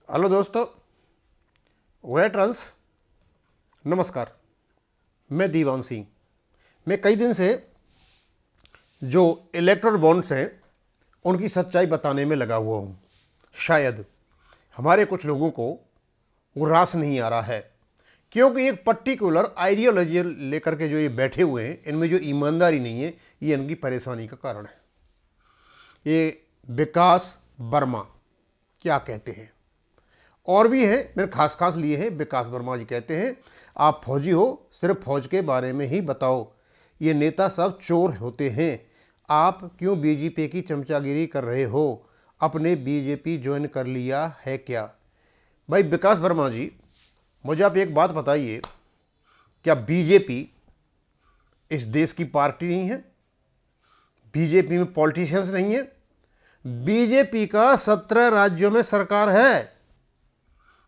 Hello दोस्तों, veterans नमस्कार। मैं दीवान सिंह। मैं कई दिन से जो इलेक्ट्रल बॉन्ड्स हैं उनकी सच्चाई बताने में लगा हुआ हूँ। शायद हमारे कुछ लोगों को वो रास नहीं आ रहा है, क्योंकि एक पर्टिकुलर आइडियोलॉजी लेकर के जो ये बैठे हुए हैं, इनमें जो ईमानदारी नहीं है, ये इनकी परेशानी का कारण है। ये विकास वर्मा क्या कहते हैं, और भी हैं, मैंने खास लिए हैं। विकास वर्मा जी कहते हैं, आप फौजी हो, सिर्फ फौज के बारे में ही बताओ, ये नेता सब चोर होते हैं, आप क्यों बीजेपी की चमचागिरी कर रहे हो, अपने बीजेपी ज्वाइन कर लिया है क्या? भाई विकास वर्मा जी, मुझे आप एक बात बताइए, क्या बीजेपी इस देश की पार्टी नहीं है? बीजेपी में पॉलिटिशियंस नहीं है? बीजेपी का 17 राज्यों में सरकार है।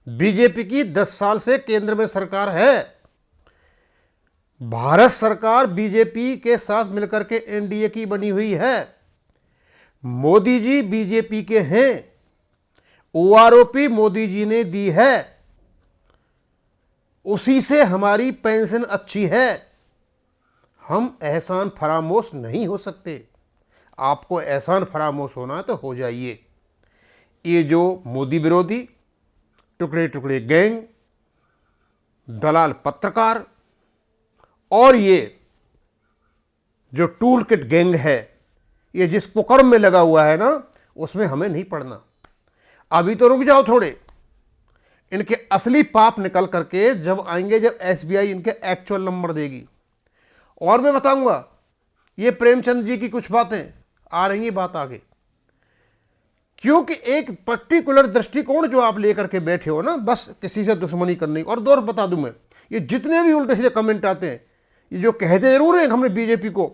बीजेपी की 10 साल से केंद्र में सरकार है। भारत सरकार बीजेपी के साथ मिलकर के एनडीए की बनी हुई है। मोदी जी बीजेपी के हैं। ओआरओपी मोदी जी ने दी है, उसी से हमारी पेंशन अच्छी है। हम एहसान फरामोश नहीं हो सकते। आपको एहसान फरामोश होना है तो हो जाइए। ये जो मोदी विरोधी टुकड़े टुकड़े गैंग, दलाल पत्रकार और ये जो टूल किट गैंग है, ये जिस कुकर्म में लगा हुआ है ना, उसमें हमें नहीं पड़ना। अभी तो रुक जाओ थोड़े। इनके असली पाप निकल करके जब आएंगे, जब एसबीआई इनके एक्चुअल नंबर देगी। और मैं बताऊंगा, ये प्रेमचंद जी की कुछ बातें आ रही है बात आगे, क्योंकि एक पर्टिकुलर दृष्टिकोण जो आप लेकर के बैठे हो ना, बस किसी से दुश्मनी करनी। और दौर बता दूं मैं, ये जितने भी उल्टे सीधे कमेंट आते हैं, ये जो कहते जरूर हैं हमने बीजेपी को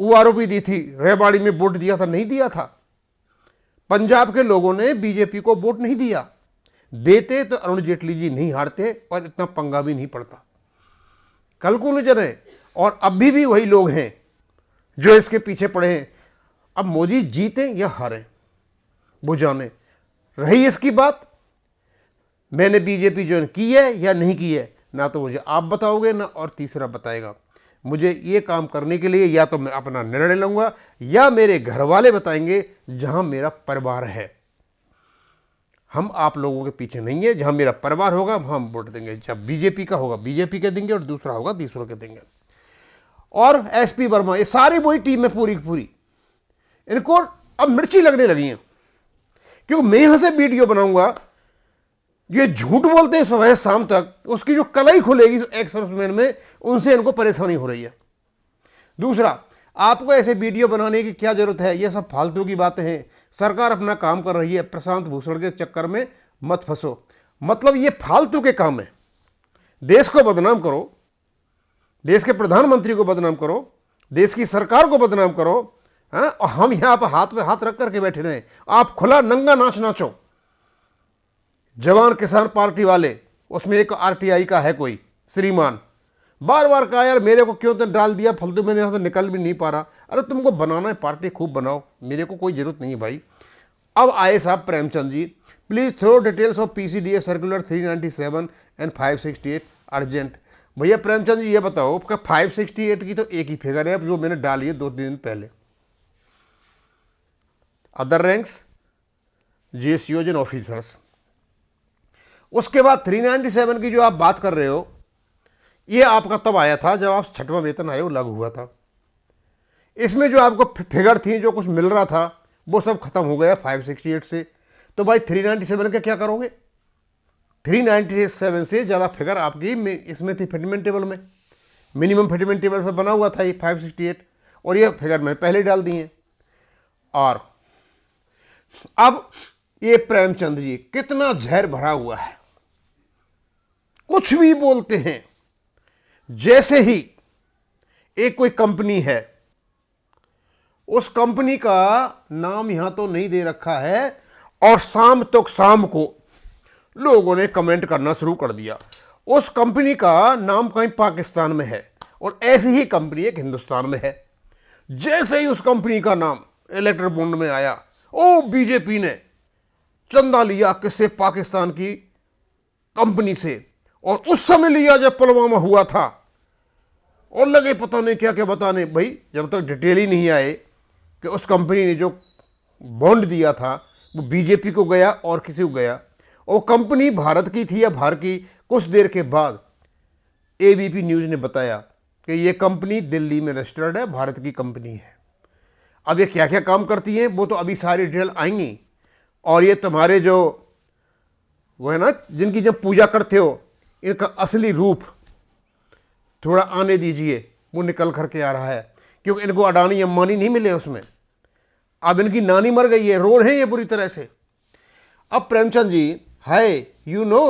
ओआरओपी दी थी, रेवाड़ी में वोट दिया था, नहीं दिया था। पंजाब के लोगों ने बीजेपी को वोट नहीं दिया। देते तो अरुण जेटली जी नहीं हारते और इतना पंगा भी नहीं पड़ता। कैलकुलेटर है, और अभी भी वही लोग हैं जो इसके पीछे पड़े हैं। अब मोदी जीते या हारे वो जाने। रही इसकी बात, मैंने बीजेपी ज्वाइन की है या नहीं की है, ना तो मुझे आप बताओगे ना और तीसरा बताएगा। मुझे ये काम करने के लिए या तो मैं अपना निर्णय लूंगा या मेरे घर वाले बताएंगे, जहां मेरा परिवार है। हम आप लोगों के पीछे नहीं है। जहां मेरा परिवार होगा हम वोट देंगे। जब बीजेपी का होगा बीजेपी के देंगे, और दूसरा होगा दूसरों के देंगे। और एसपी वर्मा, ये सारी वही टीम है पूरी की पूरी। इनको अब मिर्ची लगने लगी है, क्योंकि मैं यहां से वीडियो बनाऊंगा, ये झूठ बोलते हैं सुबह शाम तक, उसकी जो कलाई खुलेगी एक्स सर्विसमैन में, उनसे इनको परेशानी हो रही है। दूसरा, आपको ऐसे वीडियो बनाने की क्या जरूरत है? ये सब फालतू की बातें हैं। सरकार अपना काम कर रही है, प्रशांत भूषण के चक्कर में मत फंसो। मतलब ये फालतू के काम है। देश को बदनाम करो, देश के प्रधानमंत्री को बदनाम करो, देश की सरकार को बदनाम करो, हाँ? और हम यहां पर हाथ में हाथ रख करके बैठे रहे। आप खुला नंगा नाच नाचो। जवान किसान पार्टी वाले, उसमें एक आरटीआई का है कोई श्रीमान, बार बार कहा यार मेरे को क्यों तो डाल दिया फालतू, मैंने यहां से निकल भी नहीं पा रहा। अरे तुमको बनाना है पार्टी, खूब बनाओ, मेरे को कोई जरूरत नहीं है भाई। अब आए साहब Premchand ji, please throw details of PCDA circular 397 and 568 urgent. भैया प्रेमचंद जी ये बताओ, 568 की तो एक ही फिगर है जो मैंने डाली है 2 दिन पहले। Other ranks, GSUs and officers. उसके बाद 397 की जो आप बात कर रहे हो, ये आपका तब आया था जब आप 6वां वेतन आयोग लागू हुआ था। इसमें जो आपको फिगर थी, जो कुछ मिल रहा था, वो सब खत्म हो गया 568 से। तो भाई 397 का क्या करोगे? 397 से ज्यादा फिगर आपकी इसमें थी फिटमेंट टेबल में, मिनिमम फिटमेंट टेबल पर बना हुआ था ये 568, और ये फिगर मैंने पहले डाल दी है। और अब ये प्रेमचंद जी कितना जहर भरा हुआ है, कुछ भी बोलते हैं। जैसे ही एक कोई कंपनी है, उस कंपनी का नाम यहां तो नहीं दे रखा है, और शाम को लोगों ने कमेंट करना शुरू कर दिया। उस कंपनी का नाम कहीं पाकिस्तान में है, और ऐसी ही कंपनी एक हिंदुस्तान में है। जैसे ही उस कंपनी का नाम इलेक्ट्रल बॉन्ड में आया, ओ बीजेपी ने चंदा लिया किससे? पाकिस्तान की कंपनी से। और उस समय लिया जब पुलवामा हुआ था, और लगे पता नहीं क्या क्या बताने। भाई जब तक डिटेल ही नहीं आए कि उस कंपनी ने जो बॉन्ड दिया था वो बीजेपी को गया और किसी को गया, और कंपनी भारत की थी या बाहर की, कुछ देर के बाद एबीपी न्यूज ने बताया कि ये कंपनी दिल्ली में रजिस्टर्ड है, भारत की कंपनी है। अब ये क्या क्या काम करती है वो तो अभी सारी डिटेल आएंगी। और ये तुम्हारे जो वो है ना, जिनकी जब पूजा करते हो, इनका असली रूप थोड़ा आने दीजिए, वो निकल करके आ रहा है। क्योंकि इनको अडानी अंबानी नहीं मिले उसमें। अब इनकी नानी मर गई है, रो रहे हैं ये बुरी तरह से। अब Premchand ji, hi, you know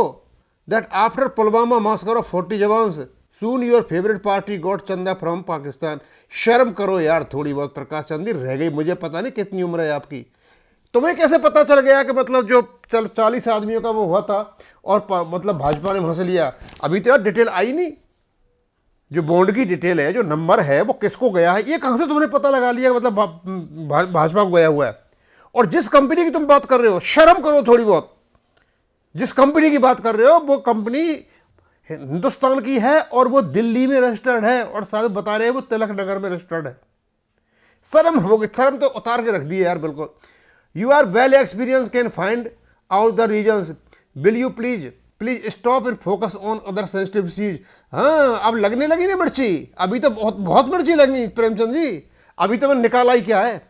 that after Pulwama massacre of 40 jawans soon your favourite party got chanda from Pakistan. शर्म करो यार थोड़ी बहुत। प्रकाश चंद रह गई, मुझे पता नहीं कितनी उम्र है आपकी, तुम्हें कैसे पता चल गया कि मतलब जो 40 आदमियों का वो हुआ था और मतलब भाजपा ने वहां से लिया? अभी तो यार डिटेल आई नहीं। जो बॉन्ड की डिटेल है, जो नंबर है, वो किसको गया है, ये कहां से तुमने पता लगा लिया? मतलब भाजपा को गया हुआ है। और जिस कंपनी की तुम बात कर रहे हो, शर्म करो थोड़ी बहुत। जिस कंपनी की बात कर रहे हो वो कंपनी हिंदुस्तान की है और वो दिल्ली में रजिस्टर्ड है, और साथ बता रहे हैं वो तिलक नगर में रजिस्टर्ड है। शर्म होगी, शर्म तो उतार के रख दी है यार बिल्कुल। You are well experience, can find out the reasons, will you please stop and focus on other sensitive चीज। हाँ, अब लगने लगी ना मिर्ची, अभी तो बहुत बहुत मिर्ची लगी प्रेमचंद जी। अभी तो मैंने निकाला ही क्या है।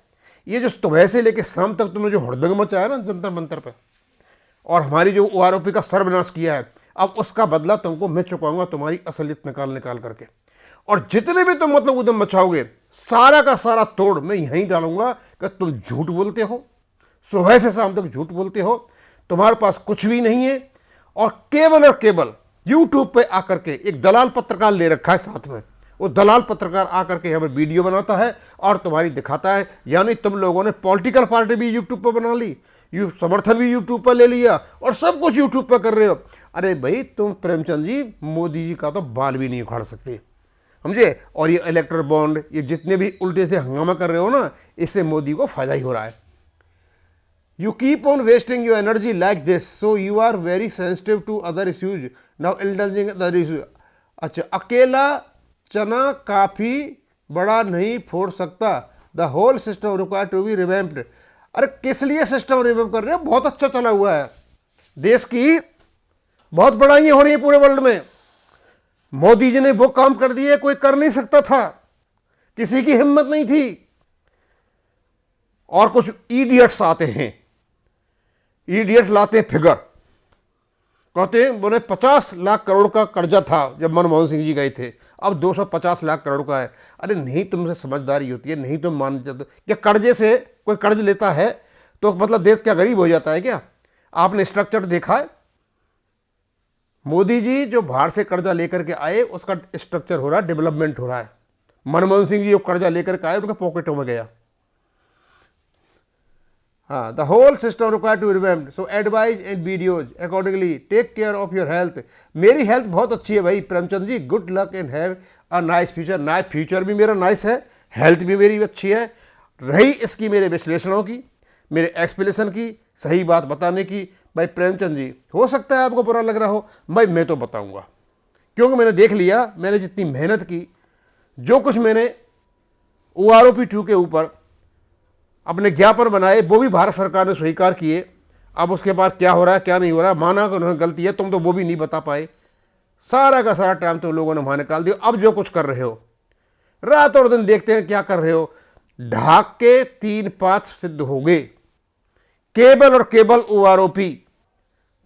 ये जो सुबह से लेकर शाम तक तुमने जो हुड़दंग मचाया ना जंतर मंतर पे, और हमारी जो आरोपी का सर्वनाश किया है, अब उसका बदला तुमको मैं चुकाऊंगा, तुम्हारी असलियत निकाल निकाल करके। और जितने भी तुम मतलब उद्यम मचाओगे, सारा का सारा तोड़ मैं यहीं डालूंगा कि तुम झूठ बोलते हो, सुबह से शाम तक झूठ बोलते हो, तुम्हारे पास कुछ भी नहीं है, और केवल यूट्यूब पे आकर के एक दलाल पत्रकार ले रखा है साथ में। वो दलाल पत्रकार आकर के हमें वीडियो बनाता है और तुम्हारी दिखाता है। यानी तुम लोगों ने पॉलिटिकल पार्टी भी यूट्यूब पर बना ली, समर्थन भी यूट्यूब पर ले लिया, और सब कुछ यूट्यूब पर कर रहे हो। अरे भाई तुम प्रेमचंद जी मोदी जी का तो बाल भी नहीं उखाड़ सकते, समझे? और ये इलेक्ट्रल बॉन्ड, ये जितने भी उल्टे से हंगामा कर रहे हो ना, इससे मोदी को फायदा ही हो रहा है। You keep on wasting your energy like this, so you are very sensitive to other issues. Now indulging other issues. अच्छा, अकेला चना काफी बड़ा नहीं फोड़ सकता। The whole system required to be revamped. अरे किस लिए सिस्टम रिवैम्प कर रहे हो? बहुत अच्छा चला हुआ है, देश की बहुत बड़ाइयां हो रही है पूरे वर्ल्ड में। मोदी जी ने वो काम कर दिए कोई कर नहीं सकता था, किसी की हिम्मत नहीं थी। और कुछ इडियट्स आते हैं, इडियट लाते फिगर, कहते हैं बोले 50 लाख करोड़ का कर्जा था जब मनमोहन सिंह जी गए थे, अब 250 लाख करोड़ का है। अरे नहीं, तुमसे समझदारी होती है, नहीं तुम मान जाते क्या? कर्जे से कोई कर्ज लेता है तो मतलब देश क्या गरीब हो जाता है क्या? आपने स्ट्रक्चर देखा है? मोदी जी जो बाहर से कर्जा लेकर के आए उसका स्ट्रक्चर हो रहा है, डेवलपमेंट हो रहा है। मनमोहन सिंह जी जो कर्जा लेकर के आए उनके पॉकेटों में गया। हाँ, the whole system required to revamp, so advise and videos accordingly, take care of your health। मेरी हेल्थ बहुत अच्छी है भाई Premchand ji, good luck and have a nice future. Nice future भी मेरा नाइस है, हेल्थ भी मेरी अच्छी है। रही इसकी मेरे विश्लेषणों की, मेरे एक्सप्लेनेशन की, सही बात बताने की, भाई प्रेमचंद जी हो सकता है आपको बुरा लग रहा हो, भाई मैं तो बताऊंगा, क्योंकि मैंने देख लिया, मैंने जितनी मेहनत की, जो कुछ मैंने OROP-2 के ऊपर अपने ज्ञापन बनाए वो भी भारत सरकार ने स्वीकार किए। अब उसके बाद क्या हो रहा है क्या नहीं हो रहा, माना कि उन्होंने गलती है, तुम तो वो भी नहीं बता पाए। सारा का सारा टाइम तुम लोगों ने वहां निकाल दिया। अब जो कुछ कर रहे हो, रात और दिन देखते हैं क्या कर रहे हो। ढाक के 3 पाथ सिद्ध हो गए, केवल और केवल OROP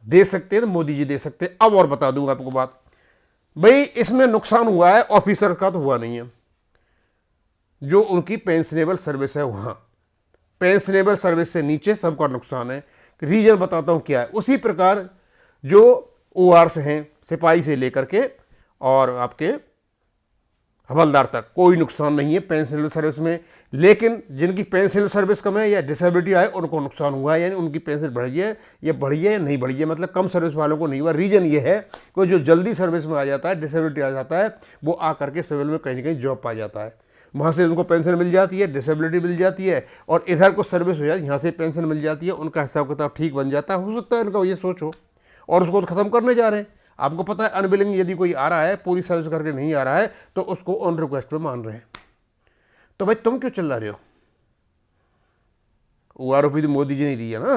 दे सकते हैं तो मोदी जी दे सकते हैं। अब और बता दूंगा आपको बात, भाई इसमें नुकसान हुआ है ऑफिसर का तो हुआ नहीं है, जो उनकी पेंशनेबल सर्विस है वहां, पेंशनेबल सर्विस से नीचे सबका नुकसान है। रीजन बताता हूं क्या है। उसी प्रकार जो ORs हैं, सिपाही से लेकर के और आपके हवलदार तक, कोई नुकसान नहीं है पेंशनेबल सर्विस में। लेकिन जिनकी पेंशनेबल सर्विस कम है या डिसेबिलिटी आए उनको नुकसान हुआ है, यानी उनकी पेंशन बढ़ी है या नहीं बढ़ी है, मतलब कम सर्विस वालों को नहीं हुआ। रीजन ये है कि जो जल्दी सर्विस में आ जाता है, डिसेबिलिटी आ जाता है, वो आकर के सिविल में कहीं ना कहीं जॉब पा जाता है। वहाँ से उनको पेंशन मिल जाती है, डिसेबिलिटी मिल जाती है, और इधर को सर्विस हो जाती है, यहाँ से पेंशन मिल जाती है, उनका हिसाब किताब ठीक बन जाता है। हो सकता है इनका ये सोच हो, और उसको तो ख़त्म करने जा रहे हैं। आपको पता है अनबिलिंग यदि कोई आ रहा है, पूरी सर्विस करके नहीं आ रहा है, तो उसको ऑन रिक्वेस्ट पे मान रहे हैं। तो भाई तुम क्यों चिल्ला रहे हो? वो आरोपी तो मोदी जी ने दी है ना।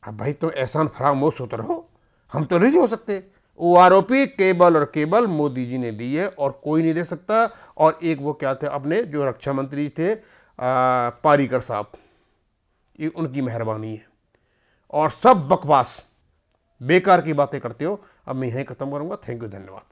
अब भाई तुम एहसान फरामोश होते रहो, हम तो नहीं हो सकते। वो आरोपी केवल और केवल मोदी जी ने दी है, और कोई नहीं दे सकता। और एक वो क्या थे अपने जो रक्षा मंत्री थे पारीकर साहब, ये उनकी मेहरबानी है। और सब बकवास बेकार की बातें करते हो। अब मैं यहीं खत्म करूंगा। थैंक यू, धन्यवाद।